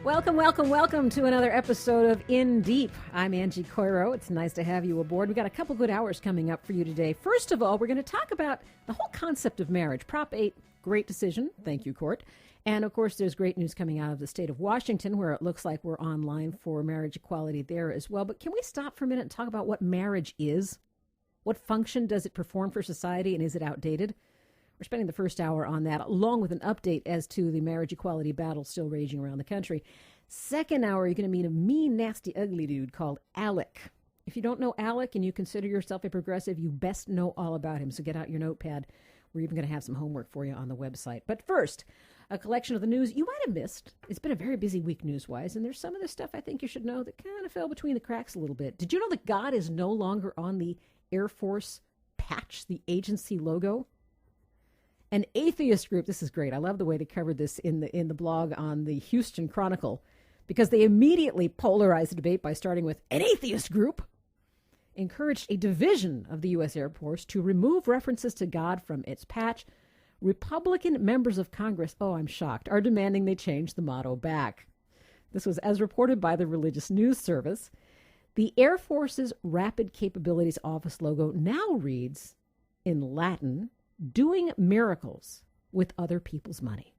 Welcome, welcome, welcome to another episode of In Deep. I'm Angie Coiro. It's nice to have you aboard. We've got a couple good hours coming up for you today. First of all, we're going to talk about the whole concept of marriage. Prop 8, great decision. Thank you, court. And, of course, there's great news coming out of the state of Washington, where it looks like we're online for marriage equality there as well. But can we stop for a minute and talk about what marriage is? What function does it perform for society, and is it outdated? We're spending the first hour on that, along with an update as to the marriage equality battle still raging around the country. Second hour, you're going to meet a mean, nasty, ugly dude called Alec. If you don't know Alec and you consider yourself a progressive, you best know all about him. So get out your notepad. We're even going to have some homework for you on the website. But first, a collection of the news you might have missed. It's been a very busy week news-wise, and there's some of the stuff I think you should know that kind of fell between the cracks a little bit. Did you know that God is no longer on the Air Force patch, the agency logo? An atheist group, this is great. I love the way they covered this in the blog on the Houston Chronicle, because they immediately polarized the debate by starting with an atheist group encouraged a division of the U.S. Air Force to remove references to God from its patch. Republican members of Congress, oh, I'm shocked, are demanding they change the motto back. This was as reported by the Religious News Service. The Air Force's Rapid Capabilities Office logo now reads, in Latin, doing miracles with other people's money.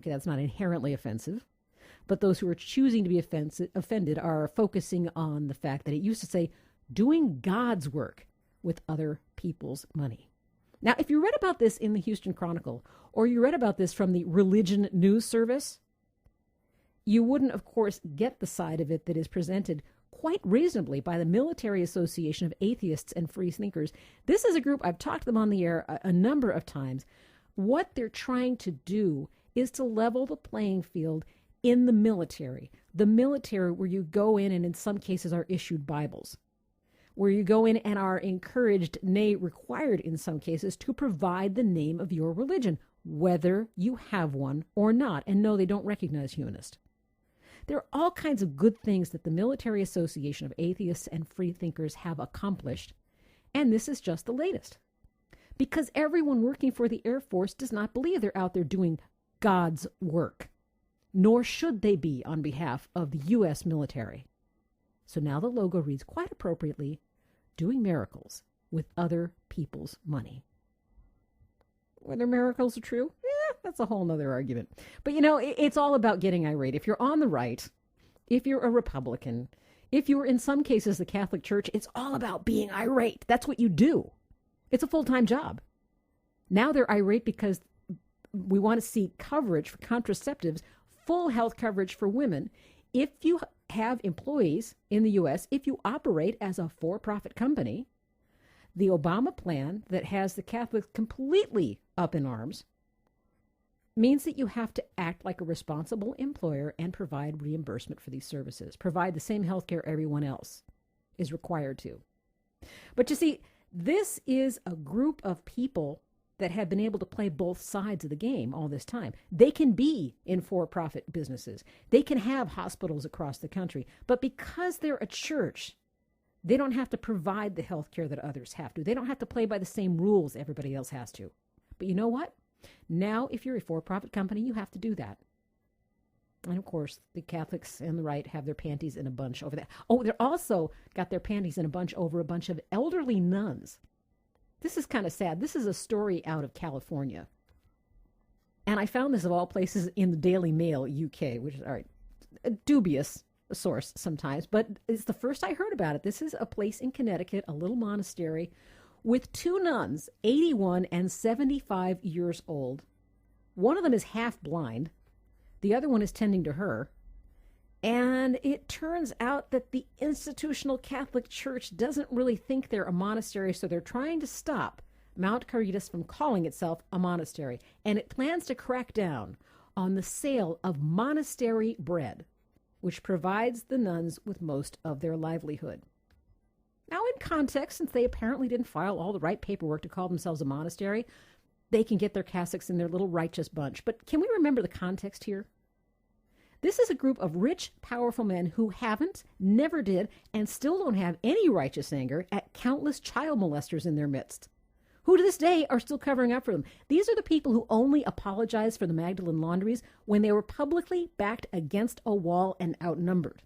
Okay, that's not inherently offensive, but those who are choosing to be offended are focusing on the fact that it used to say doing God's work with other people's money. Now, if you read about this in the Houston Chronicle, or you read about this from the Religion News Service, you wouldn't, of course, get the side of it that is presented quite reasonably by the Military Association of Atheists and Free Thinkers. This is a group, I've talked to them on the air a number of times. What they're trying to do is to level the playing field in the military where you go in and in some cases are issued Bibles, where you go in and are encouraged, nay, required in some cases, to provide the name of your religion, whether you have one or not. And no, they don't recognize humanist. There are all kinds of good things that the Military Association of Atheists and Free Thinkers have accomplished, and this is just the latest. Because everyone working for the Air Force does not believe they're out there doing God's work, nor should they be on behalf of the U.S. military. So now the logo reads quite appropriately, doing miracles with other people's money. Whether miracles are true? That's a whole nother argument. But, you know, it's all about getting irate. If you're on the right, if you're a Republican, if you're in some cases the Catholic Church, it's all about being irate. That's what you do. It's a full-time job. Now they're irate because we want to see coverage for contraceptives, full health coverage for women. If you have employees in the U.S., if you operate as a for-profit company, the Obama plan that has the Catholics completely up in arms means that you have to act like a responsible employer and provide reimbursement for these services, provide the same health care everyone else is required to. But you see, this is a group of people that have been able to play both sides of the game all this time. They can be in for-profit businesses. They can have hospitals across the country. But because they're a church, they don't have to provide the health care that others have to. They don't have to play by the same rules everybody else has to. But you know what? Now, if you're a for-profit company, you have to do that. And, of course, the Catholics and the right have their panties in a bunch over that. Oh, they're also got their panties in a bunch over a bunch of elderly nuns. This is kind of sad. This is a story out of California. And I found this, of all places, in the Daily Mail, UK, which is, all right, a dubious source sometimes, but it's the first I heard about it. This is a place in Connecticut, a little monastery, with two nuns, 81 and 75 years old. One of them is half blind. The other one is tending to her. And it turns out that the institutional Catholic Church doesn't really think they're a monastery, so they're trying to stop Mount Caritas from calling itself a monastery. And it plans to crack down on the sale of monastery bread, which provides the nuns with most of their livelihood. Now, in context, since they apparently didn't file all the right paperwork to call themselves a monastery, they can get their cassocks in their little righteous bunch. But can we remember the context here? This is a group of rich, powerful men who haven't, never did, and still don't have any righteous anger at countless child molesters in their midst, who to this day are still covering up for them. These are the people who only apologized for the Magdalene laundries when they were publicly backed against a wall and outnumbered.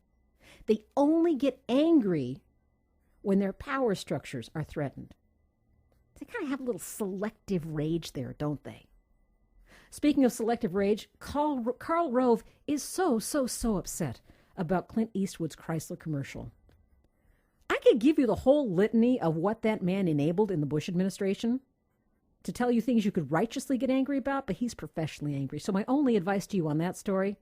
They only get angry when their power structures are threatened. They kind of have a little selective rage there, don't they? Speaking of selective rage, Karl Rove is so upset about Clint Eastwood's Chrysler commercial. I could give you the whole litany of what that man enabled in the Bush administration to tell you things you could righteously get angry about, but he's professionally angry. So my only advice to you on that story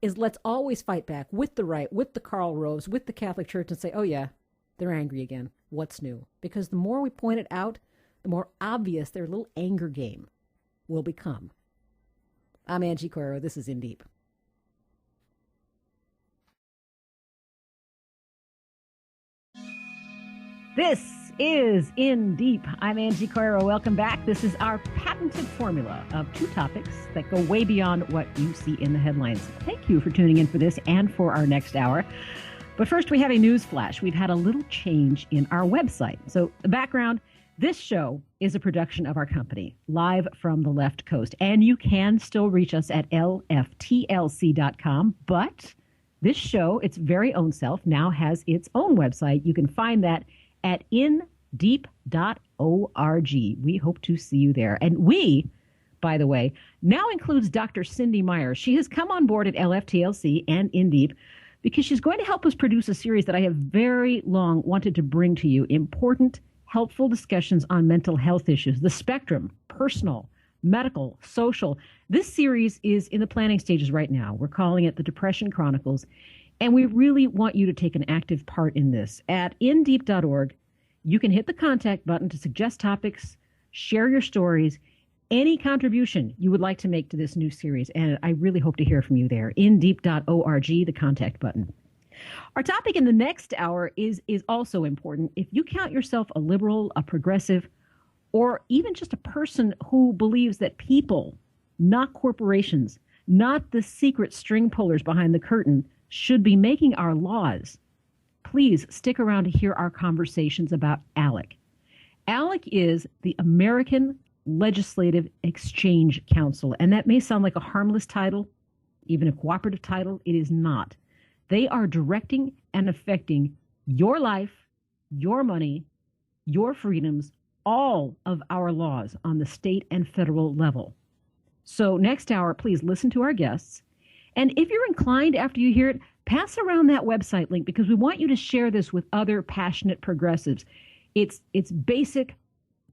is let's always fight back with the right, with the Karl Roves, with the Catholic Church and say, oh yeah, they're angry again. What's new? Because the more we point it out, the more obvious their little anger game will become. I'm Angie Coiro. This is In Deep. This is In Deep. I'm Angie Coiro. Welcome back. This is our patented formula of two topics that go way beyond what you see in the headlines. Thank you for tuning in for this and for our next hour. But first, we have a news flash. We've had a little change in our website. So the background, this show is a production of our company, live from the left coast. And you can still reach us at lftlc.com. But this show, its very own self, now has its own website. You can find that at indeep.org. We hope to see you there. And we, by the way, now includes Dr. Cindy Meyer. She has come on board at LFTLC and In Deep because she's going to help us produce a series that I have very long wanted to bring to you. Important, helpful discussions on mental health issues, the spectrum, personal, medical, social. This series is in the planning stages right now. We're calling it the Depression Chronicles. And we really want you to take an active part in this. At indeep.org, you can hit the contact button to suggest topics, share your stories, any contribution you would like to make to this new series. And I really hope to hear from you there. Indeep.org, the contact button. Our topic in the next hour is also important. If you count yourself a liberal, a progressive, or even just a person who believes that people, not corporations, not the secret string pullers behind the curtain, should be making our laws, please stick around to hear our conversations about ALEC. ALEC is the American Legislative Exchange Council, and that may sound like a harmless title, even a cooperative title. It is not. They are directing and affecting your life, your money, your freedoms, all of our laws on the state and federal level. So next hour, please listen to our guests. And if you're inclined after you hear it, pass around that website link because we want you to share this with other passionate progressives. It's basic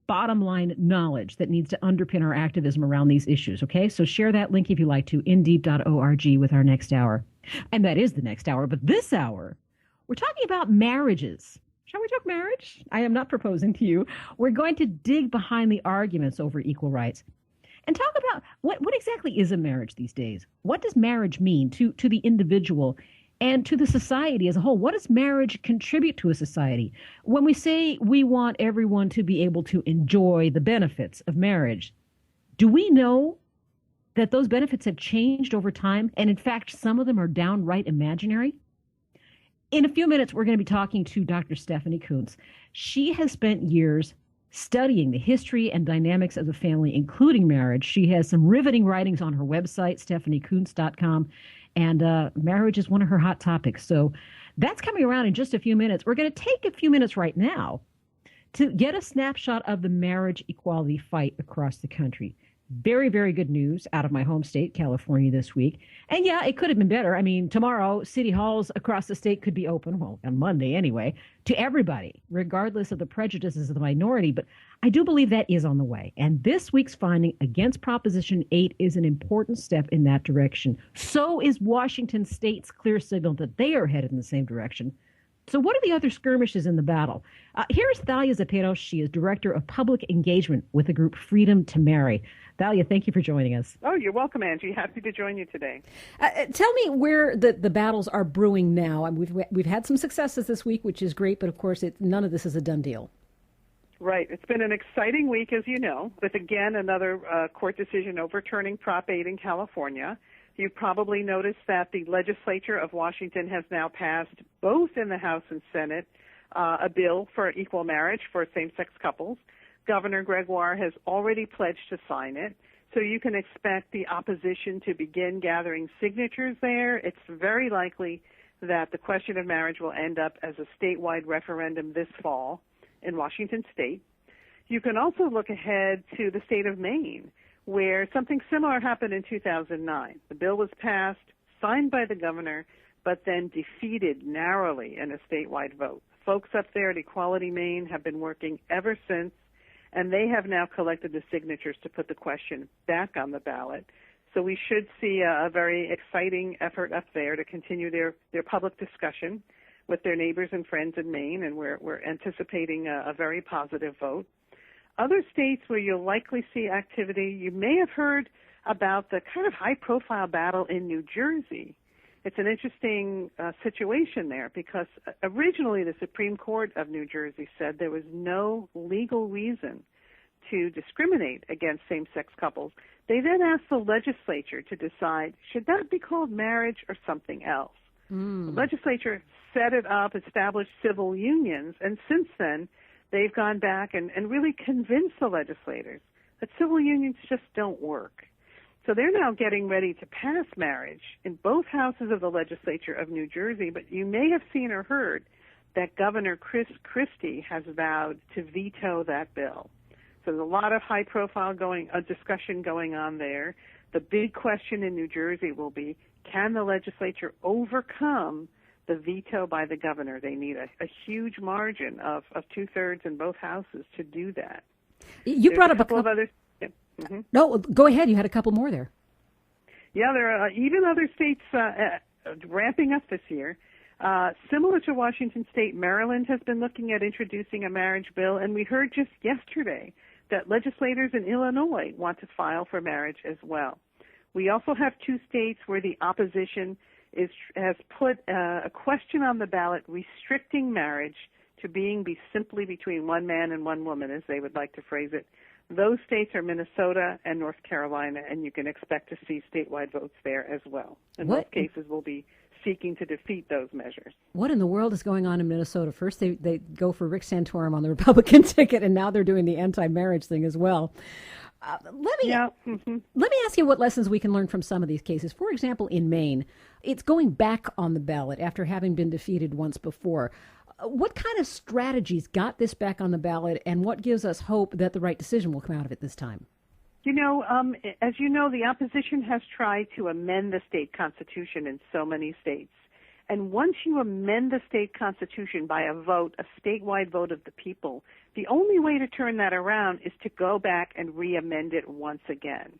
bottom line knowledge that needs to underpin our activism around these issues, okay? So share that link if you like to, indeep.org with our next hour. And that is the next hour. But this hour, we're talking about marriages. Shall we talk marriage? I am not proposing to you. We're going to dig behind the arguments over equal rights and talk about what exactly is a marriage these days? What does marriage mean to the individual and to the society as a whole? What does marriage contribute to a society? When we say we want everyone to be able to enjoy the benefits of marriage, do we know that those benefits have changed over time? And in fact, some of them are downright imaginary? In a few minutes, we're going to be talking to Dr. Stephanie Coontz. She has spent years studying the history and dynamics of the family, including marriage. She has some riveting writings on her website, stephaniecoontz.com, and marriage is one of her hot topics. So that's coming around in just a few minutes. We're going to take a few minutes right now to get a snapshot of the marriage equality fight across the country. Very, very good news out of my home state, California, this week. And yeah, it could have been better. I mean, tomorrow, city halls across the state could be open, well, on Monday anyway, to everybody, regardless of the prejudices of the minority. But I do believe that is on the way. And this week's finding against Proposition 8 is an important step in that direction. So is Washington State's clear signal that they are headed in the same direction. So what are the other skirmishes in the battle? Here's Thalia Zaperos. She is Director of Public Engagement with the group Freedom to Marry. Thalia, thank you for joining us. Oh, you're welcome, Angie. Happy to join you today. Tell me where the battles are brewing now. I mean, we've had some successes this week, which is great, but of course, none of this is a done deal. Right. It's been an exciting week, as you know, with, again, another court decision overturning Prop 8 in California. You've probably noticed that the legislature of Washington has now passed, both in the House and Senate, a bill for equal marriage for same-sex couples. Governor Gregoire has already pledged to sign it. So you can expect the opposition to begin gathering signatures there. It's very likely that the question of marriage will end up as a statewide referendum this fall in Washington state. You can also look ahead to the state of Maine, where something similar happened in 2009. The bill was passed, signed by the governor, but then defeated narrowly in a statewide vote. Folks up there at Equality Maine have been working ever since, and they have now collected the signatures to put the question back on the ballot. So we should see a very exciting effort up there to continue their public discussion with their neighbors and friends in Maine, and we're anticipating a very positive vote. Other states where you'll likely see activity, you may have heard about the kind of high-profile battle in New Jersey. It's an interesting situation there because originally the Supreme Court of New Jersey said there was no legal reason to discriminate against same-sex couples. They then asked the legislature to decide, should that be called marriage or something else? The legislature set it up, established civil unions, and since then they've gone back and really convinced the legislators that civil unions just don't work. So they're now getting ready to pass marriage in both houses of the legislature of New Jersey, but you may have seen or heard that Governor Chris Christie has vowed to veto that bill. So there's a lot of high-profile discussion going on there. The big question in New Jersey will be, can the legislature overcome the veto by the governor? They need a huge margin of two-thirds in both houses to do that. You brought up a couple of others. Mm-hmm. No, go ahead. You had a couple more there. Yeah, there are even other states ramping up this year. Similar to Washington State, Maryland has been looking at introducing a marriage bill, and we heard just yesterday that legislators in Illinois want to file for marriage as well. We also have two states where the opposition has put a question on the ballot restricting marriage to being simply between one man and one woman, as they would like to phrase it. Those states are Minnesota and North Carolina, and you can expect to see statewide votes there as well. In most cases, we'll be seeking to defeat those measures. What in the world is going on in Minnesota? First, they go for Rick Santorum on the Republican ticket, and now they're doing the anti-marriage thing as well. Let me ask you what lessons we can learn from some of these cases. For example, in Maine, it's going back on the ballot after having been defeated once before. What kind of strategies got this back on the ballot, and what gives us hope that the right decision will come out of it this time? You know, as you know, the opposition has tried to amend the state constitution in so many states. And once you amend the state constitution by a vote, a statewide vote of the people, the only way to turn that around is to go back and re-amend it once again.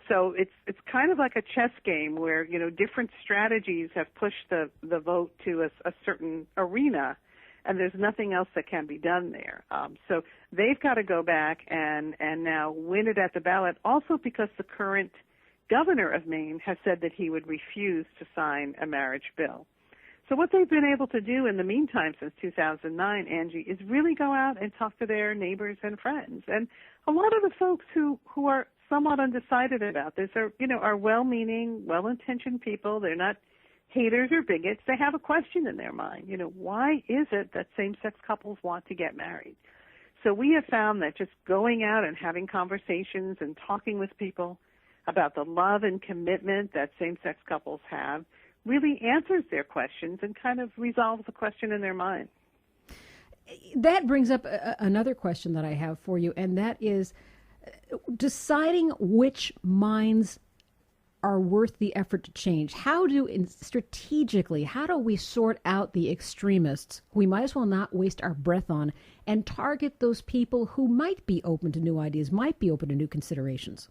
So it's kind of like a chess game where, you know, different strategies have pushed the vote to a certain arena, and there's nothing else that can be done there. So they've got to go back and now win it at the ballot, also because the current governor of Maine has said that he would refuse to sign a marriage bill. So what they've been able to do in the meantime since 2009, Angie, is really go out and talk to their neighbors and friends. And a lot of the folks who are somewhat undecided about this are well-meaning, well-intentioned people. They're not haters or bigots. They have a question in their mind. You know, why is it that same-sex couples want to get married? So we have found that just going out and having conversations and talking with people about the love and commitment that same-sex couples have really answers their questions and kind of resolves the question in their mind. That brings up another question that I have for you, and that is deciding which minds are worth the effort to change. How do we sort out the extremists we might as well not waste our breath on and target those people who might be open to new ideas, might be open to new considerations?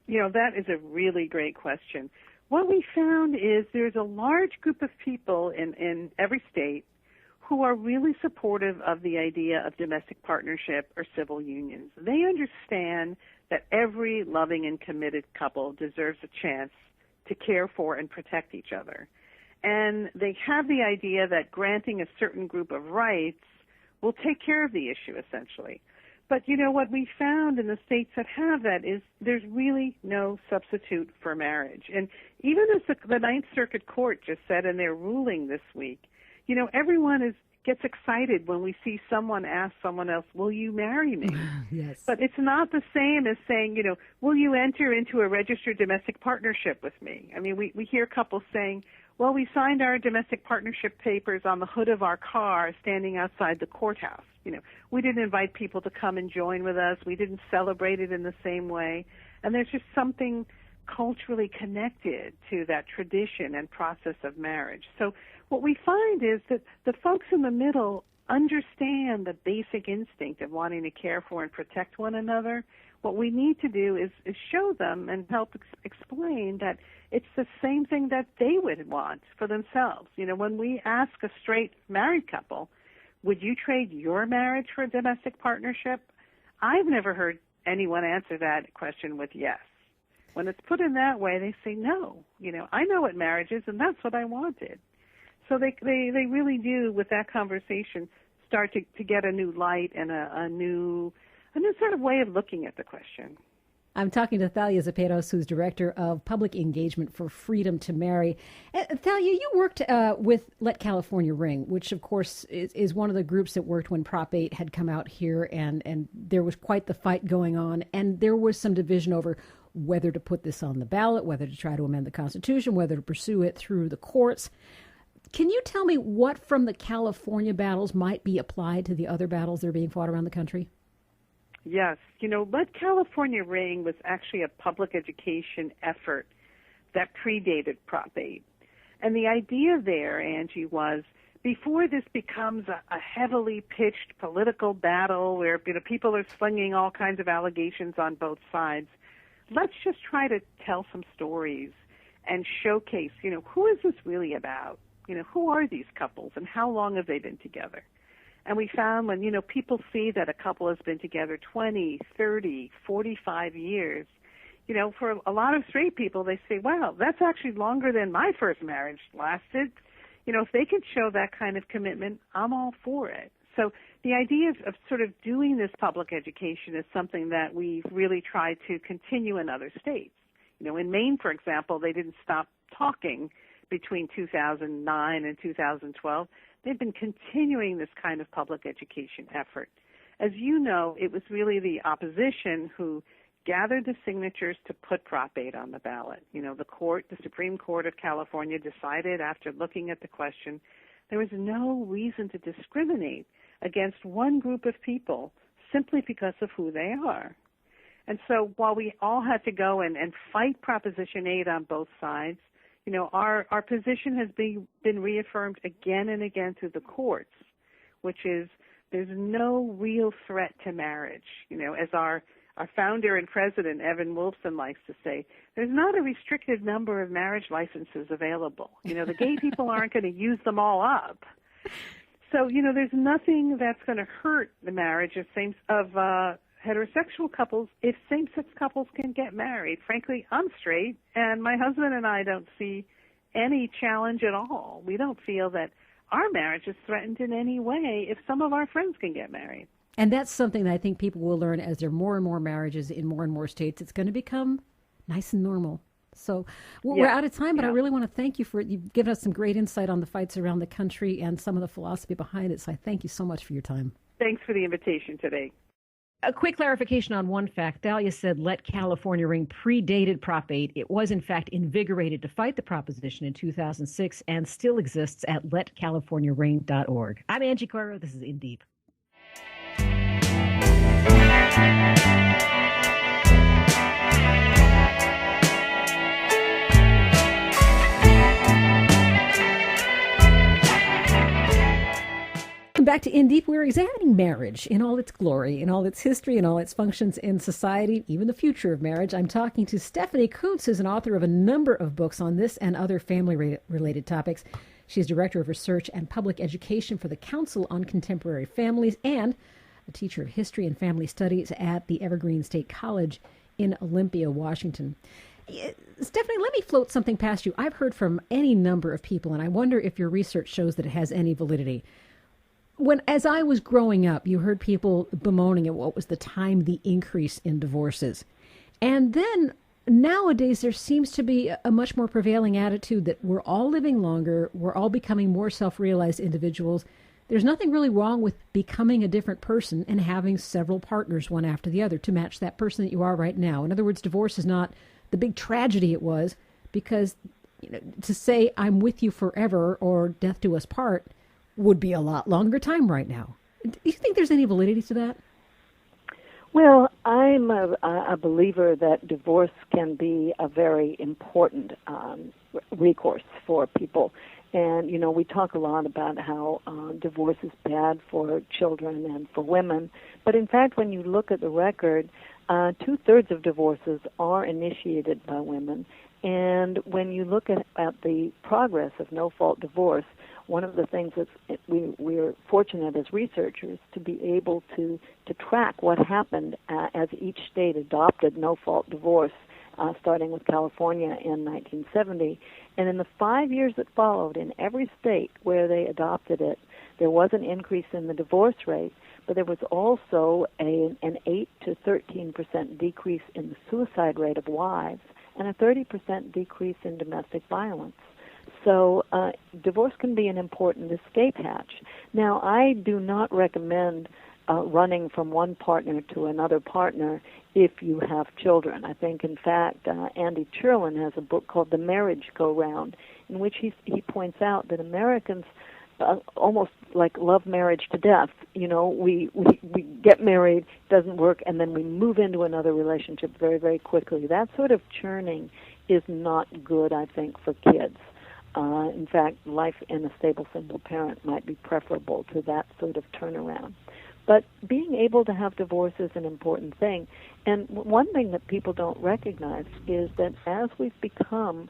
You know, that is a really great question. What we found is there's a large group of people in every state who are really supportive of the idea of domestic partnership or civil unions. They understand that every loving and committed couple deserves a chance to care for and protect each other. And they have the idea that granting a certain group of rights will take care of the issue, essentially. But, you know, what we found in the states that have that is there's really no substitute for marriage. And even as the Ninth Circuit Court just said in their ruling this week, you know, everyone is gets excited when we see someone ask someone else, will you marry me? Yes. But it's not the same as saying, will you enter into a registered domestic partnership with me? I mean, we hear couples saying, well, we signed our domestic partnership papers on the hood of our car standing outside the courthouse. We didn't invite people to come and join with us. We didn't celebrate it in the same way. And there's just something culturally connected to that tradition and process of marriage. So what we find is that the folks in the middle understand the basic instinct of wanting to care for and protect one another. What we need to do is show them and help explain that it's the same thing that they would want for themselves. When we ask a straight married couple, would you trade your marriage for a domestic partnership? I've never heard anyone answer that question with yes. When it's put in that way, they say no. I know what marriage is, and that's what I wanted. So they really do, with that conversation, start to get a new light and a new sort of way of looking at the question. I'm talking to Thalia Zaperos, who's Director of Public Engagement for Freedom to Marry. Thalia, you worked with Let California Ring, which, of course, is one of the groups that worked when Prop 8 had come out here, and there was quite the fight going on, and there was some division over whether to put this on the ballot, whether to try to amend the Constitution, whether to pursue it through the courts. Can you tell me what from the California battles might be applied to the other battles that are being fought around the country? Yes. Let California Ring was actually a public education effort that predated Prop 8. And the idea there, Angie, was before this becomes a heavily pitched political battle where people are slinging all kinds of allegations on both sides, let's just try to tell some stories and showcase, who is this really about? Who are these couples and how long have they been together? And we found when, people see that a couple has been together 20, 30, 45 years, for a lot of straight people, they say, wow, that's actually longer than my first marriage lasted. If they can show that kind of commitment, I'm all for it. So the idea of sort of doing this public education is something that we've really tried to continue in other states. In Maine, for example, they didn't stop talking between 2009 and 2012. They've been continuing this kind of public education effort. As you know, it was really the opposition who gathered the signatures to put Prop 8 on the ballot. The Supreme Court of California decided after looking at the question, there was no reason to discriminate against one group of people simply because of who they are. And so while we all had to go and fight Proposition 8 on both sides, our position has been reaffirmed again and again through the courts, which is there's no real threat to marriage. As our founder and president, Evan Wolfson, likes to say, there's not a restricted number of marriage licenses available. The gay people aren't going to use them all up. So, there's nothing that's going to hurt the marriage of heterosexual couples if same-sex couples can get married. Frankly, I'm straight, and my husband and I don't see any challenge at all. We don't feel that our marriage is threatened in any way if some of our friends can get married. And that's something that I think people will learn as there are more and more marriages in more and more states. It's going to become nice and normal. So we're out of time, but I really want to thank you you've given us some great insight on the fights around the country and some of the philosophy behind it. So I thank you so much for your time. Thanks for the invitation today. A quick clarification on one fact. Thalia said Let California Ring predated Prop 8. It was, in fact, invigorated to fight the proposition in 2006 and still exists at letcaliforniaring.org. I'm Angie Coiro. This is In Deep. Welcome back to In Deep. We're examining marriage in all its glory, in all its history, in all its functions in society, even the future of marriage. I'm talking to Stephanie Coontz, who's an author of a number of books on this and other family-related topics. She's Director of Research and Public Education for the Council on Contemporary Families and a teacher of history and family studies at the Evergreen State College in Olympia, Washington. Stephanie, let me float something past you. I've heard from any number of people, and I wonder if your research shows that it has any validity. As I was growing up, you heard people bemoaning at what was the increase in divorces. And then nowadays there seems to be a much more prevailing attitude that we're all living longer, we're all becoming more self-realized individuals. there's nothing really wrong with becoming a different person and having several partners, one after the other, to match that person that you are right now. In other words, divorce is not the big tragedy it was, because to say I'm with you forever or death do us part would be a lot longer time right now. Do you think there's any validity to that? Well, I'm a believer that divorce can be a very important recourse for people. And, we talk a lot about how divorce is bad for children and for women. But in fact, when you look at the record, 2/3 of divorces are initiated by women. And when you look at the progress of no-fault divorce, one of the things that we're fortunate as researchers to be able to track what happened as each state adopted no-fault divorce, starting with California in 1970. And in the 5 years that followed, in every state where they adopted it, there was an increase in the divorce rate, but there was also an 8 to 13% decrease in the suicide rate of wives and a 30% decrease in domestic violence. So divorce can be an important escape hatch. Now, I do not recommend running from one partner to another partner if you have children. I think, in fact, Andy Cherlin has a book called The Marriage Go-Round, in which he points out that Americans almost like love marriage to death. We get married, doesn't work, and then we move into another relationship very, very quickly. That sort of churning is not good, I think, for kids. In fact, life in a stable single parent might be preferable to that sort of turnaround. But being able to have divorce is an important thing. And one thing that people don't recognize is that as we've become,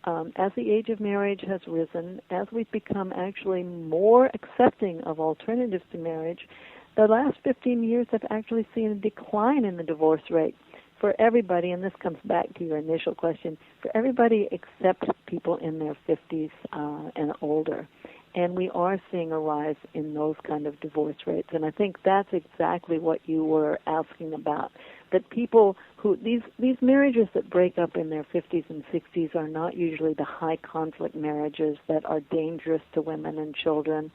as the age of marriage has risen, as we've become actually more accepting of alternatives to marriage, the last 15 years have actually seen a decline in the divorce rate for everybody, and this comes back to your initial question, for everybody except people in their 50s and older. And we are seeing a rise in those kind of divorce rates. And I think that's exactly what you were asking about, that people who, these marriages that break up in their 50s and 60s are not usually the high-conflict marriages that are dangerous to women and children,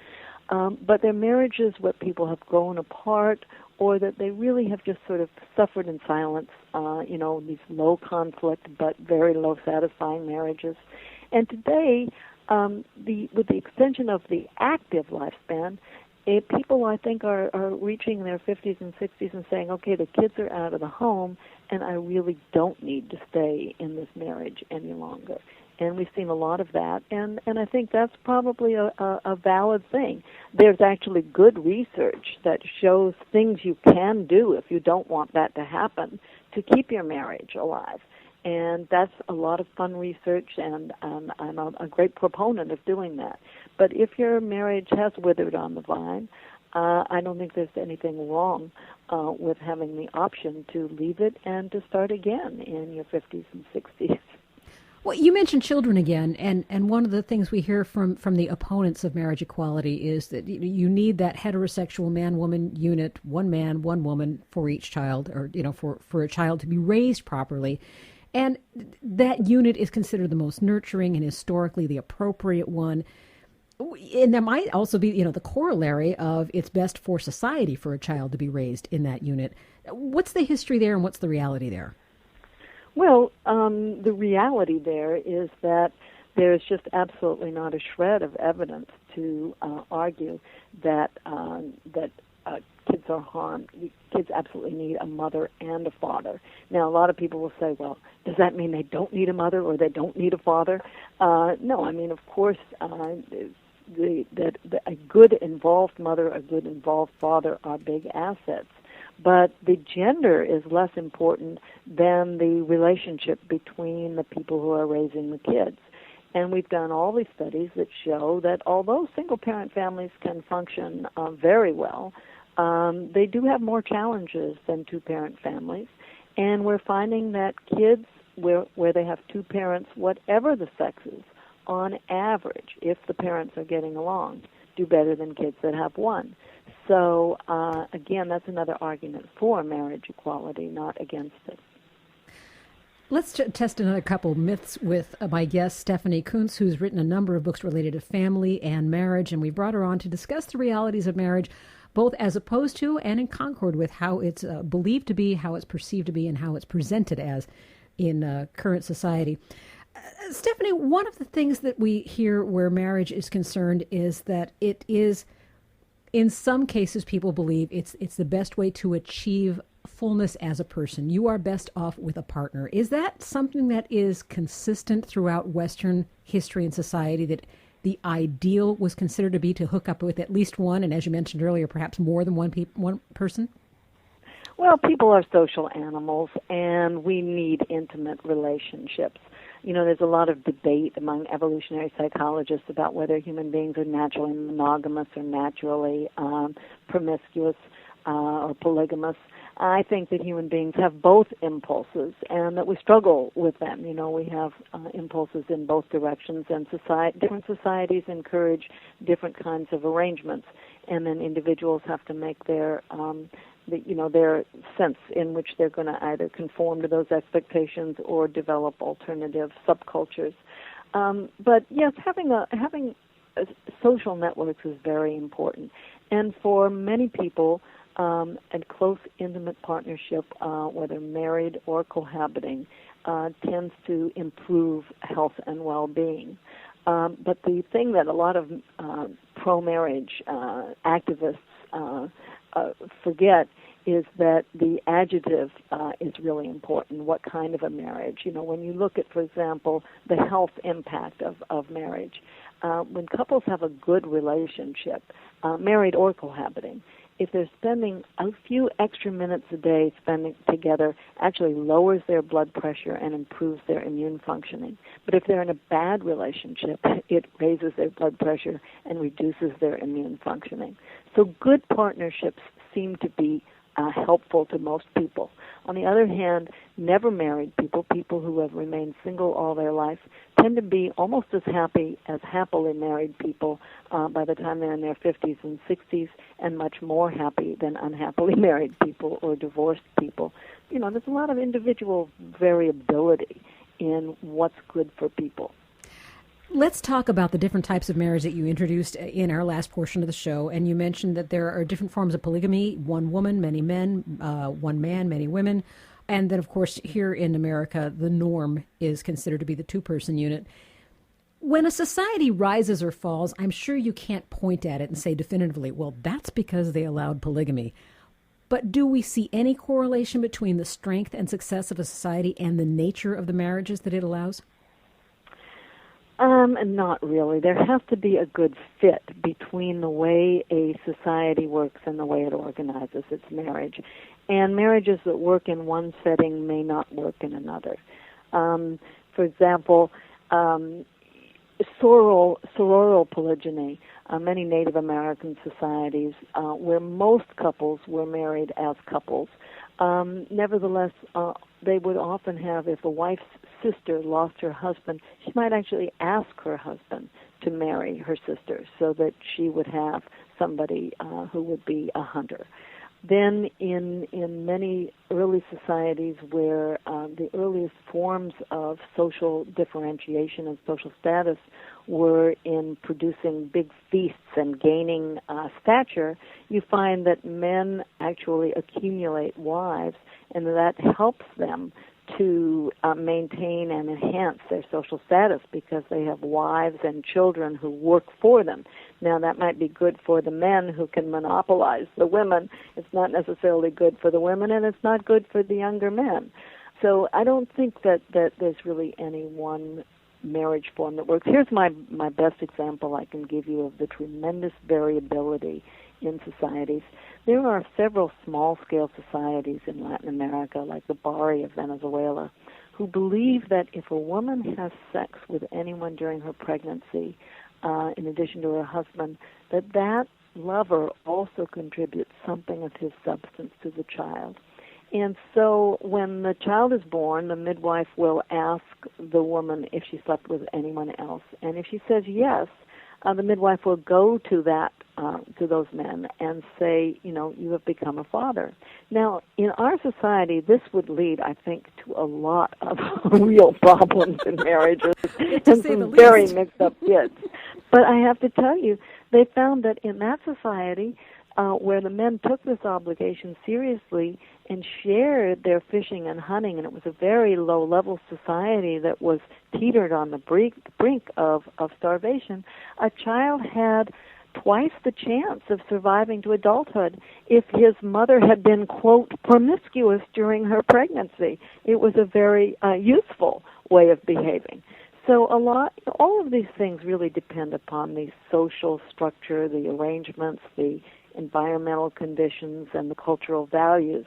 but they're marriages where people have grown apart or that they really have just sort of suffered in silence, these low-conflict but very low-satisfying marriages. And today, with the extension of the active lifespan, people, I think, are reaching their 50s and 60s and saying, okay, the kids are out of the home, and I really don't need to stay in this marriage any longer. And we've seen a lot of that, and I think that's probably a valid thing. There's actually good research that shows things you can do if you don't want that to happen to keep your marriage alive. And that's a lot of fun research, and I'm a great proponent of doing that. But if your marriage has withered on the vine, I don't think there's anything wrong with having the option to leave it and to start again in your 50s and 60s. Well, you mentioned children again, and one of the things we hear from the opponents of marriage equality is that you need that heterosexual man-woman unit, one man, one woman for each child, or for a child to be raised properly. And that unit is considered the most nurturing and historically the appropriate one. And that might also be, the corollary of it's best for society for a child to be raised in that unit. What's the history there and what's the reality there? Well, the reality there is that there's just absolutely not a shred of evidence to argue that kids are harmed. Kids absolutely need a mother and a father. Now, a lot of people will say, well, does that mean they don't need a mother or they don't need a father? No, I mean, of course, a good involved mother, a good involved father are big assets. But the gender is less important than the relationship between the people who are raising the kids. And we've done all these studies that show that although single-parent families can function very well, they do have more challenges than two-parent families. And we're finding that kids where they have two parents, whatever the sexes, on average, if the parents are getting along, do better than kids that have one. So, again, that's another argument for marriage equality, not against it. Let's test another couple myths with my guest, Stephanie Coontz, who's written a number of books related to family and marriage, and we brought her on to discuss the realities of marriage, both as opposed to and in concord with how it's believed to be, how it's perceived to be, and how it's presented as in current society. Stephanie, one of the things that we hear where marriage is concerned is that it is, in some cases, people believe it's the best way to achieve fullness as a person. You are best off with a partner. Is that something that is consistent throughout Western history and society, that the ideal was considered to be to hook up with at least one, and as you mentioned earlier, perhaps more than one person? Well, people are social animals, and we need intimate relationships. You know, there's a lot of debate among evolutionary psychologists about whether human beings are naturally monogamous or naturally promiscuous or polygamous. I think that human beings have both impulses and that we struggle with them. You know, we have impulses in both directions, and different societies encourage different kinds of arrangements, and then individuals have to make their their sense in which they're going to either conform to those expectations or develop alternative subcultures. But yes, having social networks is very important, and for many people, a close, intimate partnership, whether married or cohabiting, tends to improve health and well-being. But the thing that a lot of pro-marriage activists forget is that the adjective is really important. What kind of a marriage? You know, when you look at, for example, the health impact of marriage, when couples have a good relationship, married or cohabiting, if they're spending a few extra minutes a day spending together, actually lowers their blood pressure and improves their immune functioning. But if they're in a bad relationship, it raises their blood pressure and reduces their immune functioning. So good partnerships seem to be helpful to most people. On the other hand, never married people who have remained single all their life, tend to be almost as happy as happily married people by the time they're in their 50s and 60s, and much more happy than unhappily married people or divorced people. You know, there's a lot of individual variability in what's good for people. Let's talk about the different types of marriage that you introduced in our last portion of the show. And you mentioned that there are different forms of polygamy: one woman, many men; one man, many women. And then, of course, here in America, the norm is considered to be the two-person unit. When a society rises or falls, I'm sure you can't point at it and say definitively, well, that's because they allowed polygamy. But do we see any correlation between the strength and success of a society and the nature of the marriages that it allows? Not really. There has to be a good fit between the way a society works and the way it organizes its marriage. And marriages that work in one setting may not work in another. For example, sororal polygyny, many Native American societies where most couples were married as couples. Nevertheless, they would often have, if a wife's sister lost her husband, she might actually ask her husband to marry her sister so that she would have somebody who would be a hunter. Then in many early societies where the earliest forms of social differentiation and social status were in producing big feasts and gaining stature, you find that men actually accumulate wives, and that helps them to maintain and enhance their social status because they have wives and children who work for them. Now, that might be good for the men who can monopolize the women. It's not necessarily good for the women, and it's not good for the younger men. So I don't think that there's really any one marriage form that works. Here's my best example I can give you of the tremendous variability in societies. There are several small-scale societies in Latin America, like the Bari of Venezuela, who believe that if a woman has sex with anyone during her pregnancy, in addition to her husband, that lover also contributes something of his substance to the child. And so when the child is born, the midwife will ask the woman if she slept with anyone else. And if she says yes, the midwife will go to to those men and say, you have become a father. Now, in our society, this would lead, I think, to a lot of real problems in marriages and some very mixed up kids. But I have to tell you, they found that in that society, where the men took this obligation seriously and shared their fishing and hunting, and it was a very low-level society that was teetered on the brink of starvation, a child had twice the chance of surviving to adulthood if his mother had been, quote, promiscuous during her pregnancy. It was a very useful way of behaving. So all of these things really depend upon the social structure, the arrangements, the environmental conditions, and the cultural values.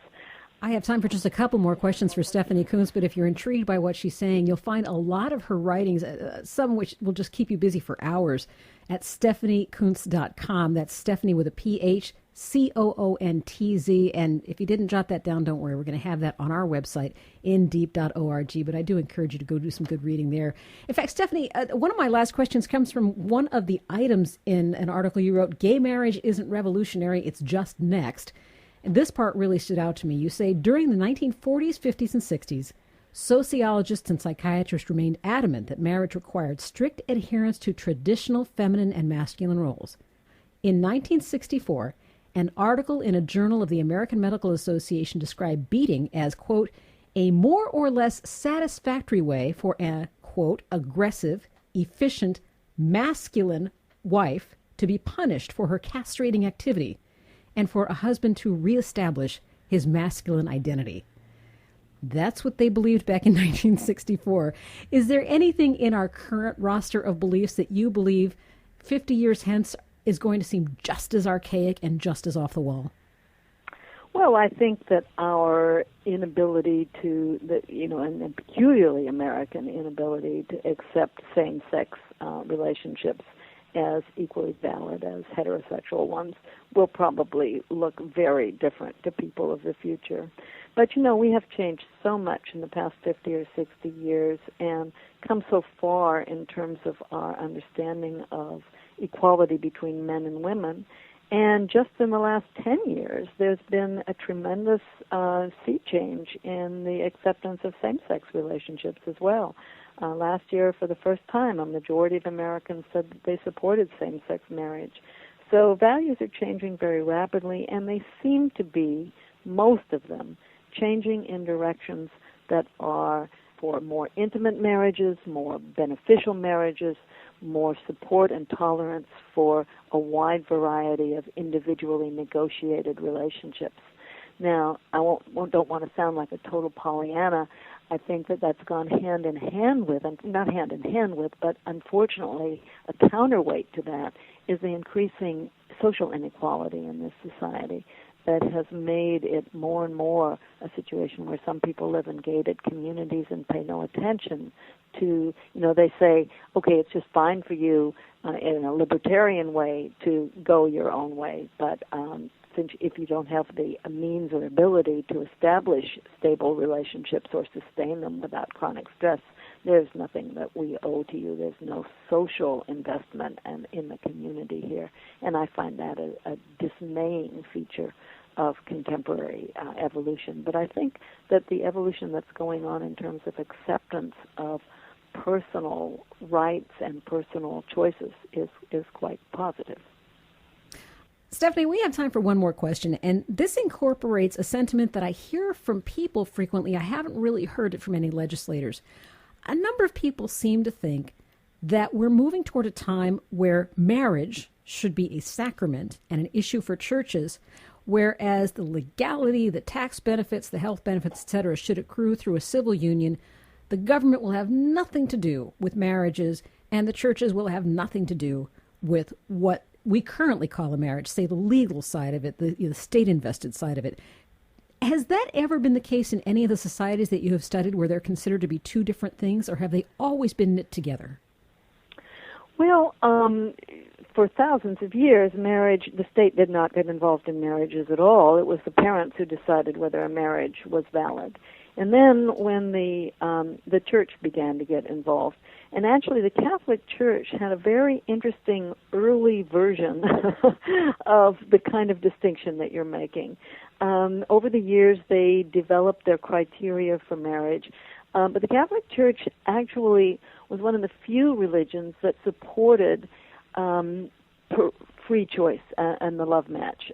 I have time for just a couple more questions for Stephanie Coontz, but if you're intrigued by what she's saying, you'll find a lot of her writings, some which will just keep you busy for hours, at StephanieCoontz.com. That's Stephanie with a PH, COONTZ. And if you didn't jot that down, don't worry. We're going to have that on our website, indeep.org. But I do encourage you to go do some good reading there. In fact, Stephanie, one of my last questions comes from one of the items in an article you wrote, Gay Marriage Isn't Revolutionary, It's Just Next. And this part really stood out to me. You say, during the 1940s, 50s, and 60s, sociologists and psychiatrists remained adamant that marriage required strict adherence to traditional feminine and masculine roles. In 1964, an article in a journal of the American Medical Association described beating as, quote, a more or less satisfactory way for a, quote, aggressive, efficient, masculine wife to be punished for her castrating activity, and for a husband to reestablish his masculine identity. That's what they believed back in 1964. Is there anything in our current roster of beliefs that you believe 50 years hence is going to seem just as archaic and just as off the wall? Well, I think that our inability and a peculiarly American inability to accept same-sex relationships as equally valid as heterosexual ones will probably look very different to people of the future. But, we have changed so much in the past 50 or 60 years and come so far in terms of our understanding of equality between men and women. And just in the last 10 years, there's been a tremendous sea change in the acceptance of same-sex relationships as well. Last year, for the first time, a majority of Americans said that they supported same-sex marriage. So values are changing very rapidly, and they seem to be, most of them, changing in directions that are for more intimate marriages, more beneficial marriages, more support and tolerance for a wide variety of individually negotiated relationships. Now, I don't want to sound like a total Pollyanna. I think that that's gone hand in hand with, and not hand in hand with, but unfortunately a counterweight to that is the increasing social inequality in this society that has made it more and more a situation where some people live in gated communities and pay no attention to, they say, okay, it's just fine for you in a libertarian way to go your own way, but since if you don't have the means or ability to establish stable relationships or sustain them without chronic stress, there's nothing that we owe to you. There's no social investment in the community here. And I find that a dismaying feature of contemporary evolution. But I think that the evolution that's going on in terms of acceptance of personal rights and personal choices is quite positive. Stephanie, we have time for one more question, and this incorporates a sentiment that I hear from people frequently. I haven't really heard it from any legislators. A number of people seem to think that we're moving toward a time where marriage should be a sacrament and an issue for churches, whereas the legality, the tax benefits, the health benefits, etc., should accrue through a civil union. The government will have nothing to do with marriages, and the churches will have nothing to do with what we currently call a marriage, say the legal side of it, the state-invested side of it. Has that ever been the case in any of the societies that you have studied where they're considered to be two different things, or have they always been knit together? Well, for thousands of years, the state did not get involved in marriages at all. It was the parents who decided whether a marriage was valid. And then when the church began to get involved, And actually, the Catholic Church had a very interesting early version of the kind of distinction that you're making. Over the years, they developed their criteria for marriage. But the Catholic Church actually was one of the few religions that supported free choice and the love match.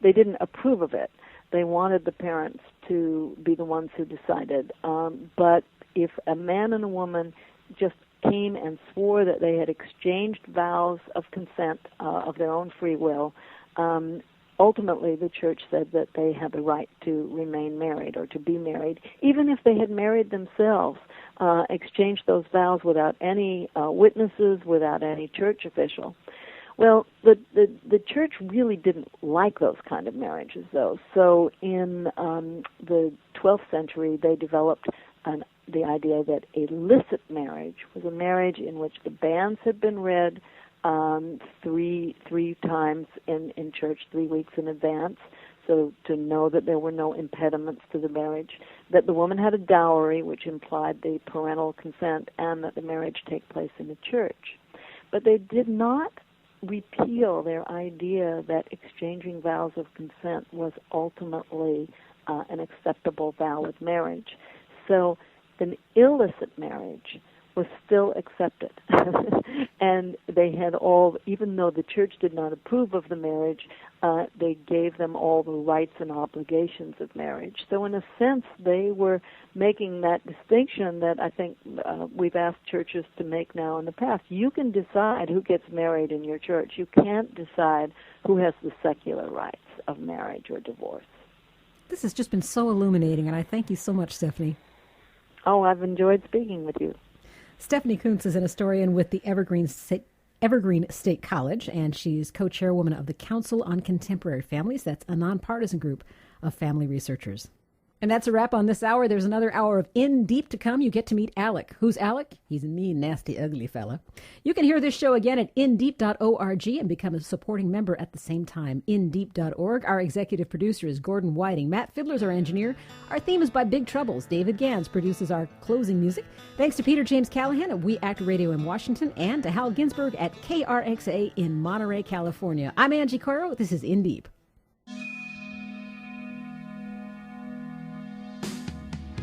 They didn't approve of it. They wanted the parents to be the ones who decided. But if a man and a woman just came and swore that they had exchanged vows of consent of their own free will, ultimately the church said that they had the right to remain married or to be married, even if they had married themselves, exchanged those vows without any witnesses, without any church official. Well, the church really didn't like those kind of marriages, though. So in the 12th century, they developed the idea that a licit marriage was a marriage in which the banns had been read three times in church, 3 weeks in advance, so to know that there were no impediments to the marriage, that the woman had a dowry, which implied the parental consent, and that the marriage take place in the church. But they did not repeal their idea that exchanging vows of consent was ultimately an acceptable, valid marriage. So an illicit marriage was still accepted. And they had all, even though the church did not approve of the marriage, they gave them all the rights and obligations of marriage. So in a sense, they were making that distinction that I think we've asked churches to make now in the past. You can decide who gets married in your church. You can't decide who has the secular rights of marriage or divorce. This has just been so illuminating, and I thank you so much, Stephanie. Oh, I've enjoyed speaking with you. Stephanie Coontz is an historian with the Evergreen State College, and she's co-chairwoman of the Council on Contemporary Families. That's a nonpartisan group of family researchers. And that's a wrap on this hour. There's another hour of In Deep to come. You get to meet Alec. Who's Alec? He's a mean, nasty, ugly fella. You can hear this show again at indeep.org and become a supporting member at the same time. Indeep.org. Our executive producer is Gordon Whiting. Matt Fiddler's our engineer. Our theme is by Big Troubles. David Gans produces our closing music. Thanks to Peter James Callahan at We Act Radio in Washington and to Hal Ginsberg at KRXA in Monterey, California. I'm Angie Coiro. This is In Deep.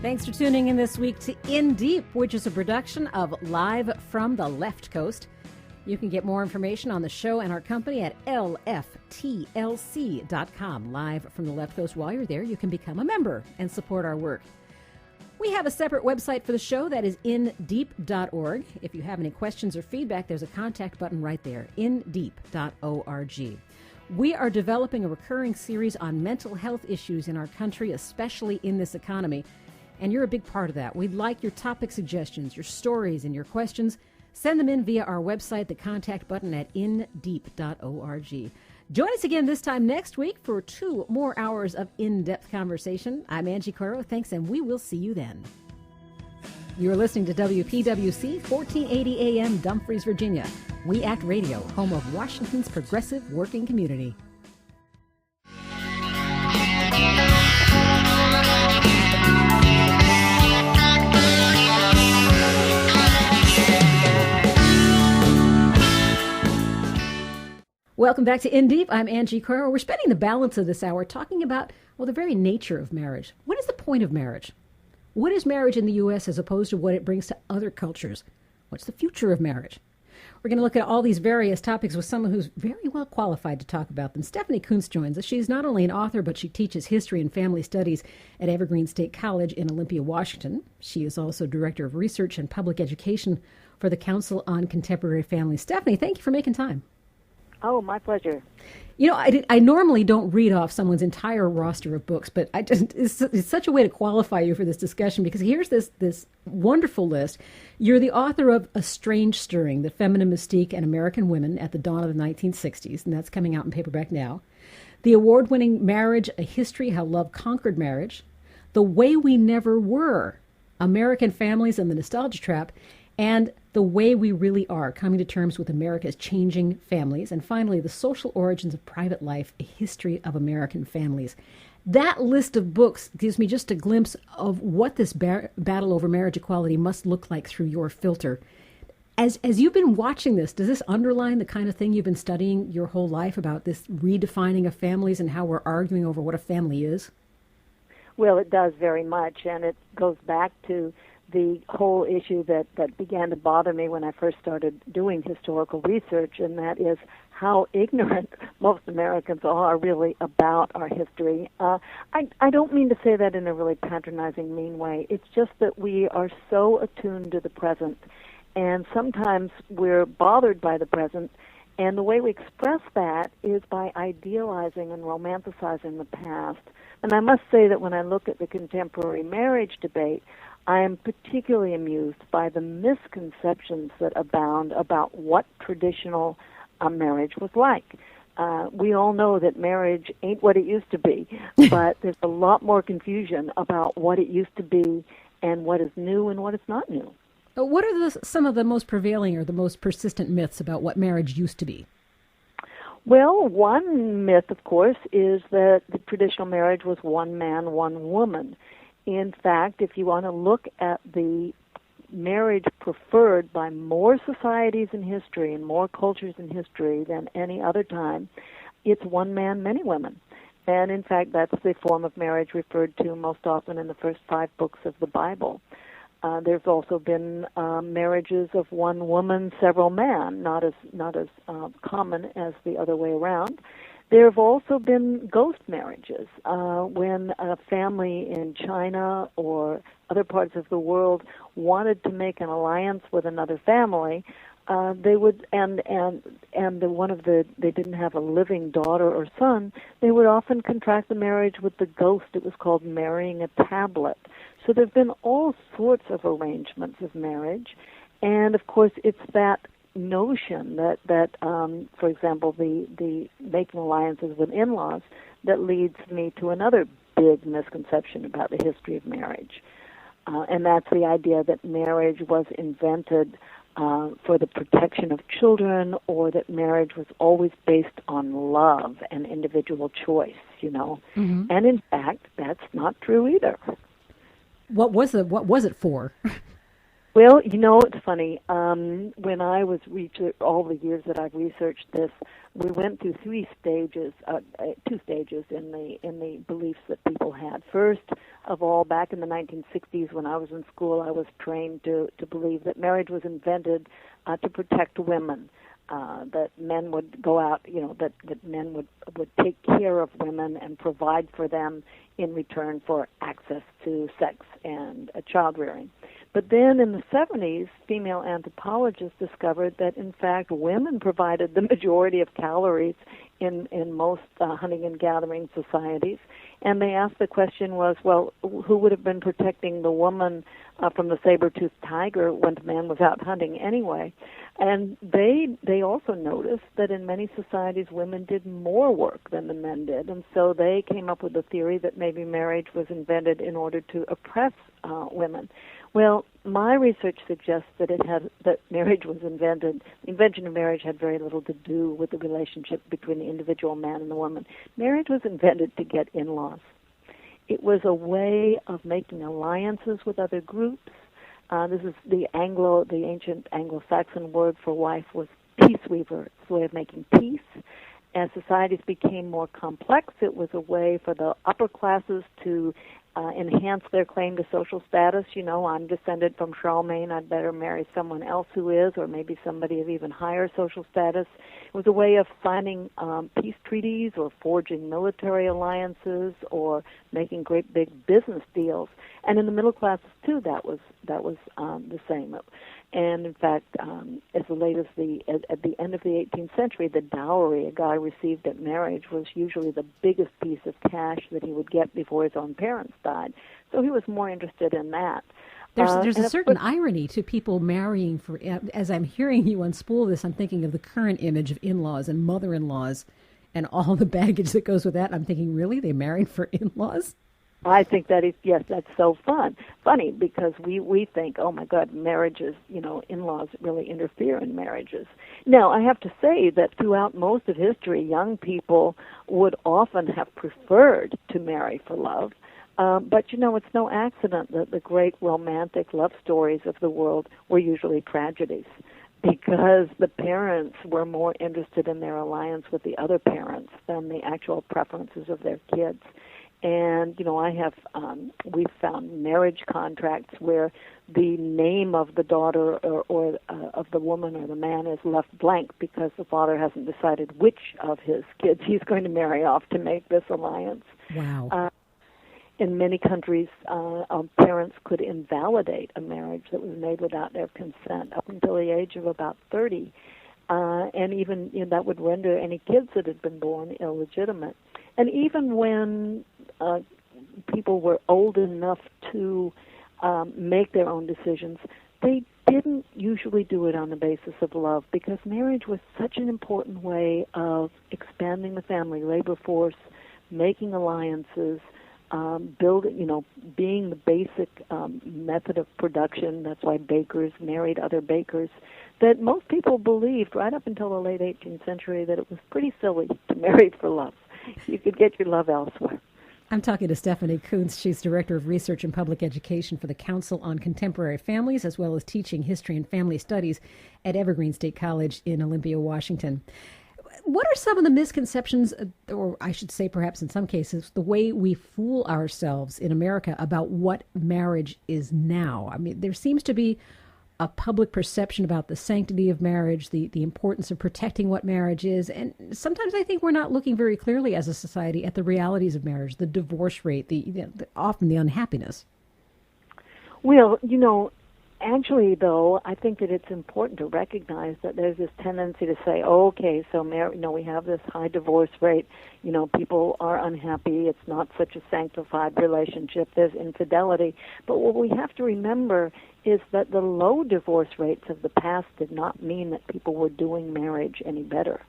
Thanks for tuning in this week to In Deep, which is a production of Live from the Left Coast. You can get more information on the show and our company at lftlc.com. Live from the Left Coast. While you're there, you can become a member and support our work. We have a separate website for the show that is indeep.org. If you have any questions or feedback, there's a contact button right there, indeep.org. We are developing a recurring series on mental health issues in our country, especially in this economy. And you're a big part of that. We'd like your topic suggestions, your stories, and your questions. Send them in via our website, the contact button at indeep.org. Join us again this time next week for 2 more hours of in-depth conversation. I'm Angie Coiro. Thanks, and we will see you then. You're listening to WPWC 1480 AM, Dumfries, Virginia. We Act Radio, home of Washington's progressive working community. Welcome back to In Deep. I'm Angie Coiro. We're spending the balance of this hour talking about, the very nature of marriage. What is the point of marriage? What is marriage in the U.S. as opposed to what it brings to other cultures? What's the future of marriage? We're going to look at all these various topics with someone who's very well qualified to talk about them. Stephanie Coontz joins us. She's not only an author, but she teaches history and family studies at Evergreen State College in Olympia, Washington. She is also director of research and public education for the Council on Contemporary Families. Stephanie, thank you for making time. Oh, my pleasure. I normally don't read off someone's entire roster of books, but it's such a way to qualify you for this discussion because here's this wonderful list. You're the author of A Strange Stirring, The Feminine Mystique and American Women at the Dawn of the 1960s, and that's coming out in paperback now. The award-winning Marriage, A History, How Love Conquered Marriage. The Way We Never Were, American Families and the Nostalgia Trap, and The Way We Really Are, Coming to Terms with America's Changing Families. And finally, The Social Origins of Private Life, A History of American Families. That list of books gives me just a glimpse of what this battle over marriage equality must look like through your filter. As you've been watching this, does this underline the kind of thing you've been studying your whole life about this redefining of families and how we're arguing over what a family is? Well, it does very much, and it goes back to the whole issue that began to bother me when I first started doing historical research, and that is how ignorant most Americans are really about our history. I don't mean to say that in a really patronizing, mean way. It's just that we are so attuned to the present, and sometimes we're bothered by the present, and the way we express that is by idealizing and romanticizing the past. And I must say that when I look at the contemporary marriage debate, I am particularly amused by the misconceptions that abound about what traditional marriage was like. We all know that marriage ain't what it used to be, but there's a lot more confusion about what it used to be and what is new and what is not new. What are some of the most prevailing or the most persistent myths about what marriage used to be? Well, one myth, of course, is that the traditional marriage was one man, one woman. In fact, if you want to look at the marriage preferred by more societies in history and more cultures in history than any other time, it's one man, many women. And in fact, that's the form of marriage referred to most often in the first 5 books of the Bible. There's also been marriages of one woman, several men, not as common as the other way around. There have also been ghost marriages when a family in China or other parts of the world wanted to make an alliance with another family. They would, they didn't have a living daughter or son. They would often contract the marriage with the ghost. It was called marrying a tablet. So there have been all sorts of arrangements of marriage, and of course it's that notion that for example, the making alliances with in-laws that leads me to another big misconception about the history of marriage, and that's the idea that marriage was invented for the protection of children, or that marriage was always based on love and individual choice, Mm-hmm. And in fact, that's not true either. What was it for? Well, it's funny. When I was all the years that I've researched this, we went through 2 stages in the beliefs that people had. First of all, back in the 1960s, when I was in school, I was trained to believe that marriage was invented to protect women. That men would go out, that men would take care of women and provide for them in return for access to sex and child rearing. But then in the 70s, female anthropologists discovered that, in fact, women provided the majority of calories in most hunting and gathering societies. And they asked the question was, well, who would have been protecting the woman from the saber-toothed tiger when the man was out hunting anyway? And they also noticed that in many societies women did more work than the men did, and so they came up with the theory that maybe marriage was invented in order to oppress women. Well, my research suggests that marriage was invented. The invention of marriage had very little to do with the relationship between the individual man and the woman. Marriage was invented to get in-laws. It was a way of making alliances with other groups. This is the ancient Anglo-Saxon word for wife was peace weaver. It's a way of making peace. As societies became more complex, it was a way for the upper classes to enhance their claim to social status. I'm descended from Charlemagne, I'd better marry someone else who is, or maybe somebody of even higher social status. It was a way of signing peace treaties or forging military alliances or making great big business deals. And in the middle classes, too, that was the same. And in fact, as late as at the end of the 18th century, the dowry a guy received at marriage was usually the biggest piece of cash that he would get before his own parents died. So he was more interested in that. There's a certain irony to people marrying for. As I'm hearing you unspool this, I'm thinking of the current image of in-laws and mother-in-laws, and all the baggage that goes with that. I'm thinking, really, they married for in-laws? I think that is, yes, that's so funny because we think, oh my God, marriages, in-laws really interfere in marriages. Now, I have to say that throughout most of history, young people would often have preferred to marry for love. But, it's no accident that the great romantic love stories of the world were usually tragedies. because the parents were more interested in their alliance with the other parents than the actual preferences of their kids. And, we've found marriage contracts where the name of the daughter or of the woman or the man is left blank because the father hasn't decided which of his kids he's going to marry off to make this alliance. Wow. In many countries, parents could invalidate a marriage that was made without their consent up until the age of about 30. And even that would render any kids that had been born illegitimate. And even when people were old enough to make their own decisions, they didn't usually do it on the basis of love, because marriage was such an important way of expanding the family labor force, making alliances, being the basic method of production. That's why bakers married other bakers. That most people believed right up until the late 18th century that it was pretty silly to marry for love. You could get your love elsewhere. I'm talking to Stephanie Coontz. She's Director of Research and Public Education for the Council on Contemporary Families, as well as teaching history and family studies at Evergreen State College in Olympia, Washington. What are some of the misconceptions, or I should say perhaps in some cases, the way we fool ourselves in America about what marriage is now? I mean, there seems to be a public perception about the sanctity of marriage, the importance of protecting what marriage is. And sometimes I think we're not looking very clearly as a society at the realities of marriage, the divorce rate, often the unhappiness. Well, actually, though, I think that it's important to recognize that there's this tendency to say, so we have this high divorce rate, people are unhappy, it's not such a sanctified relationship, there's infidelity. But what we have to remember is that the low divorce rates of the past did not mean that people were doing marriage any better.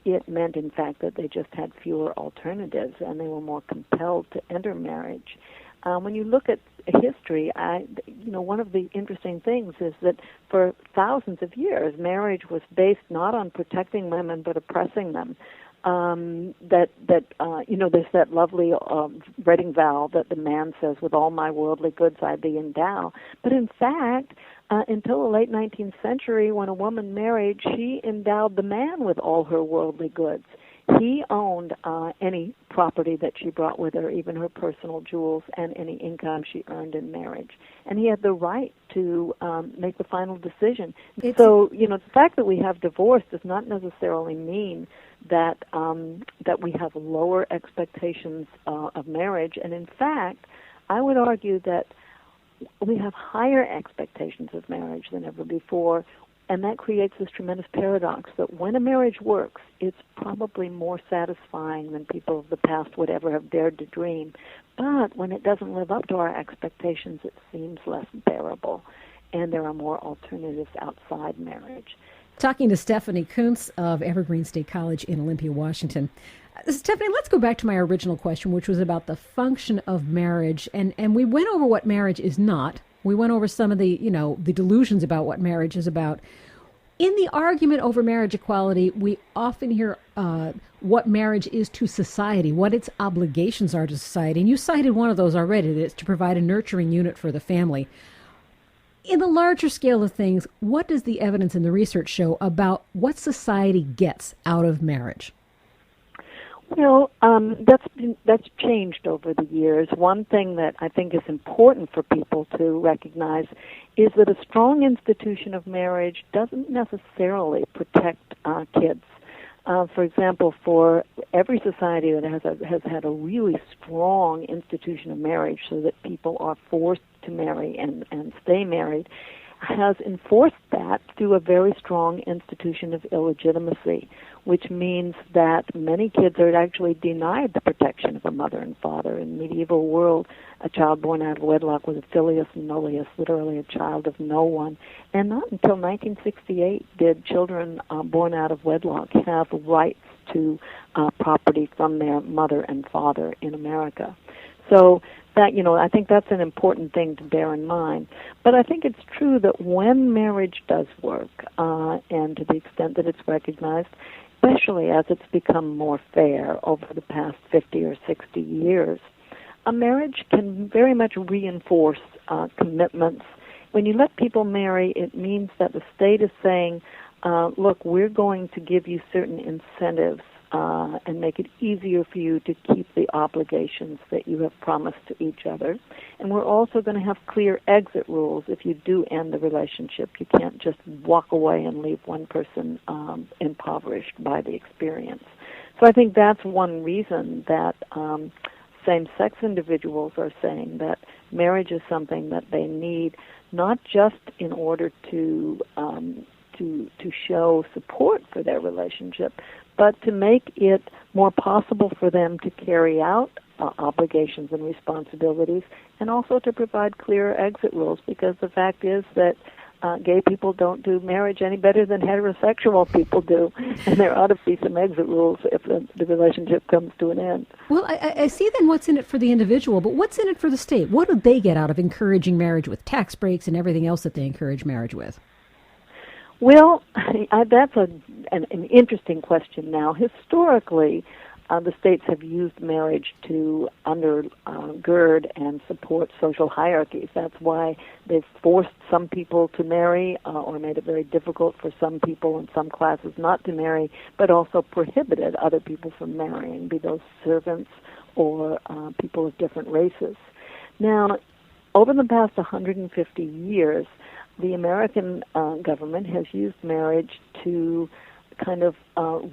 It meant, in fact, that they just had fewer alternatives and they were more compelled to enter marriage. When you look at history, one of the interesting things is that for thousands of years, marriage was based not on protecting women but oppressing them. There's that lovely wedding vow that the man says, "With all my worldly goods I thee endow." But in fact, until the late 19th century, when a woman married, she endowed the man with all her worldly goods. He owned any property that she brought with her, even her personal jewels, and any income she earned in marriage. And he had the right to make the final decision. So, the fact that we have divorce does not necessarily mean that we have lower expectations of marriage. And in fact, I would argue that we have higher expectations of marriage than ever before. And that creates this tremendous paradox that when a marriage works, it's probably more satisfying than people of the past would ever have dared to dream. But when it doesn't live up to our expectations, it seems less bearable. And there are more alternatives outside marriage. Talking to Stephanie Coontz of Evergreen State College in Olympia, Washington. Stephanie, let's go back to my original question, which was about the function of marriage. And we went over what marriage is not. We went over some of the, the delusions about what marriage is about. In the argument over marriage equality, we often hear what marriage is to society, what its obligations are to society. And you cited one of those already, that it's to provide a nurturing unit for the family. In the larger scale of things, what does the evidence and the research show about what society gets out of marriage? Well, that's changed over the years. One thing that I think is important for people to recognize is that a strong institution of marriage doesn't necessarily protect kids. For example, for every society that has had a really strong institution of marriage, so that people are forced to marry and stay married, has enforced that through a very strong institution of illegitimacy, which means that many kids are actually denied the protection of a mother and father. In the medieval world, a child born out of wedlock was a filius nullius, literally a child of no one. And not until 1968 did children born out of wedlock have rights to property from their mother and father in America. So that, I think that's an important thing to bear in mind. But I think it's true that when marriage does work, and to the extent that it's recognized, especially as it's become more fair over the past 50 or 60 years, a marriage can very much reinforce commitments. when you let people marry, it means that the state is saying, look, we're going to give you certain incentives and make it easier for you to keep the obligations that you have promised to each other. And we're also going to have clear exit rules if you do end the relationship. You can't just walk away and leave one person impoverished by the experience. So I think that's one reason that same-sex individuals are saying that marriage is something that they need, not just in order to show support for their relationship, but to make it more possible for them to carry out obligations and responsibilities, and also to provide clear exit rules, because the fact is that gay people don't do marriage any better than heterosexual people do, and there ought to be some exit rules if the relationship comes to an end. Well, I see then what's in it for the individual, but what's in it for the state? What do they get out of encouraging marriage with tax breaks and everything else that they encourage marriage with? Well, that's an interesting question now. Historically, the states have used marriage to undergird and support social hierarchies. That's why they've forced some people to marry or made it very difficult for some people in some classes not to marry, but also prohibited other people from marrying, be those servants or people of different races. Now, over the past 150 years, the American government has used marriage to kind of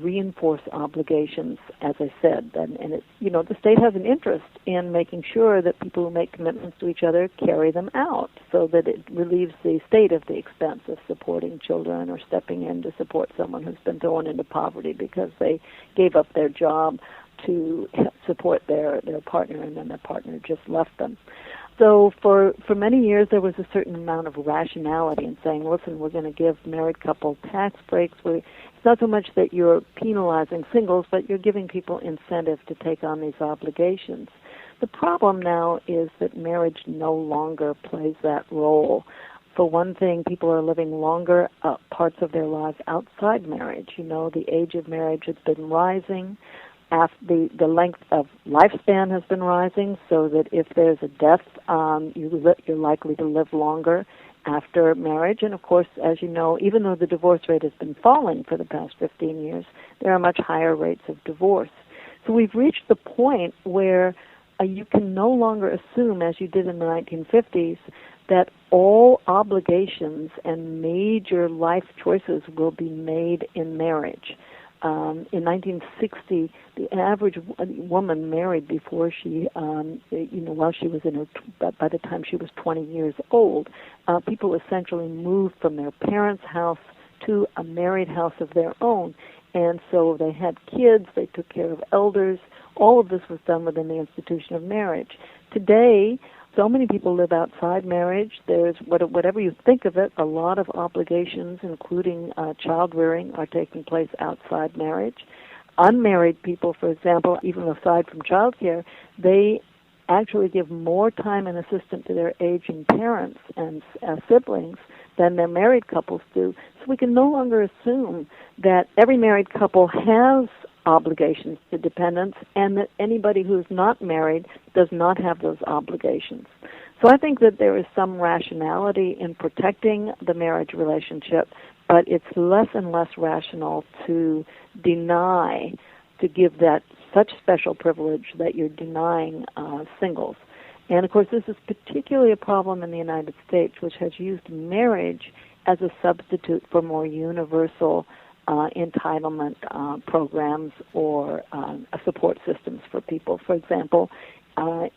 reinforce obligations, as I said, and it's, the state has an interest in making sure that people who make commitments to each other carry them out, so that it relieves the state of the expense of supporting children or stepping in to support someone who's been thrown into poverty because they gave up their job to support their partner, and then their partner just left them. So for many years, there was a certain amount of rationality in saying, listen, we're going to give married couples tax breaks. It's not so much that you're penalizing singles, but you're giving people incentive to take on these obligations. The problem now is that marriage no longer plays that role. For one thing, people are living longer parts of their lives outside marriage. The age of marriage has been rising. The length of lifespan has been rising, so that if there's a death, you're likely to live longer after marriage. And of course, as you know, even though the divorce rate has been falling for the past 15 years, there are much higher rates of divorce. So we've reached the point where you can no longer assume, as you did in the 1950s, that all obligations and major life choices will be made in marriage. In 1960, the average woman married before she, while she was by the time she was 20 years old, people essentially moved from their parents' house to a married house of their own. And so they had kids, they took care of elders. All of this was done within the institution of marriage. Today, so many people live outside marriage. There's, whatever you think of it, a lot of obligations, including child rearing, are taking place outside marriage. Unmarried people, for example, even aside from child care, they actually give more time and assistance to their aging parents and siblings than their married couples do. So we can no longer assume that every married couple has obligations to dependents, and that anybody who's not married does not have those obligations. So I think that there is some rationality in protecting the marriage relationship, but it's less and less rational to give that such special privilege that you're denying singles. And of course, this is particularly a problem in the United States, which has used marriage as a substitute for more universal entitlement programs or support systems for people. For example,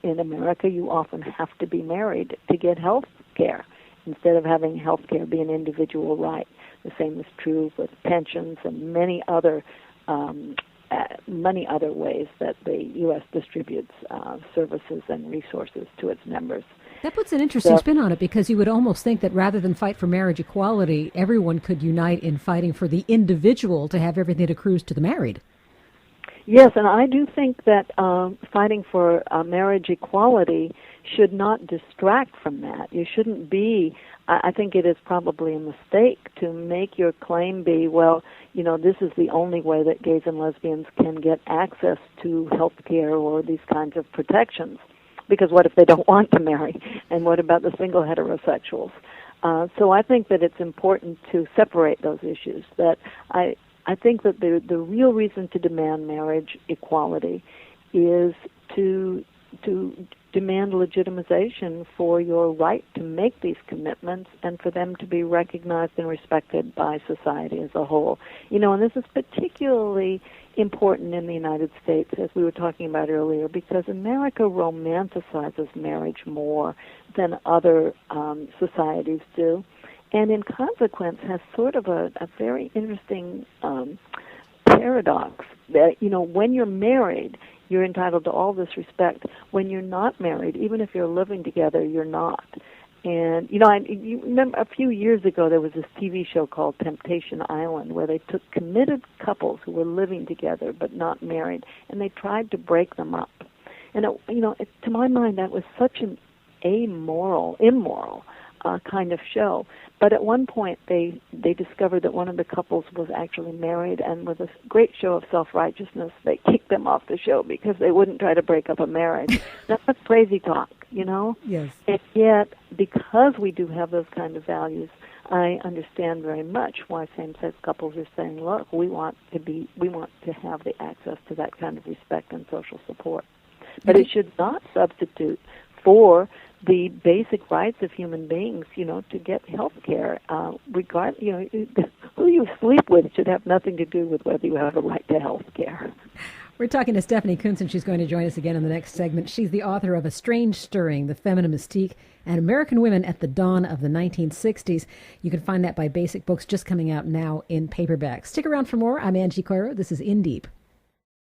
in America, you often have to be married to get health care instead of having health care be an individual right. The same is true with pensions and many other ways that the U.S. distributes services and resources to its members. That puts an interesting spin on it, because you would almost think that rather than fight for marriage equality, everyone could unite in fighting for the individual to have everything that accrues to the married. Yes, and I do think that fighting for marriage equality should not distract from that. You shouldn't be, I think it is probably a mistake to make your claim be, well, this is the only way that gays and lesbians can get access to health care or these kinds of protections. Because what if they don't want to marry? And what about the single heterosexuals? So I think that it's important to separate those issues. That I think that the real reason to demand marriage equality is to demand legitimization for your right to make these commitments and for them to be recognized and respected by society as a whole. And this is particularly important in the United States, as we were talking about earlier, because America romanticizes marriage more than other societies do, and in consequence has sort of a very interesting paradox that, when you're married, you're entitled to all this respect. When you're not married, even if you're living together, you're not. And, you remember a few years ago there was this TV show called Temptation Island where they took committed couples who were living together but not married, and they tried to break them up. And, to my mind, that was such an immoral kind of show. But at one point, they discovered that one of the couples was actually married, and with a great show of self-righteousness, they kicked them off the show because they wouldn't try to break up a marriage. Now, that's crazy talk, Yes. And yet, because we do have those kind of values, I understand very much why same-sex couples are saying, look, we want to have the access to that kind of respect and social support. But it should not substitute for the basic rights of human beings, to get health care. Who you sleep with should have nothing to do with whether you have a right to health care. We're talking to Stephanie Coontz, and she's going to join us again in the next segment. She's the author of A Strange Stirring, The Feminine Mystique, and American Women at the Dawn of the 1960s. You can find that by Basic Books, just coming out now in paperback. Stick around for more. I'm Angie Coiro. This is In Deep.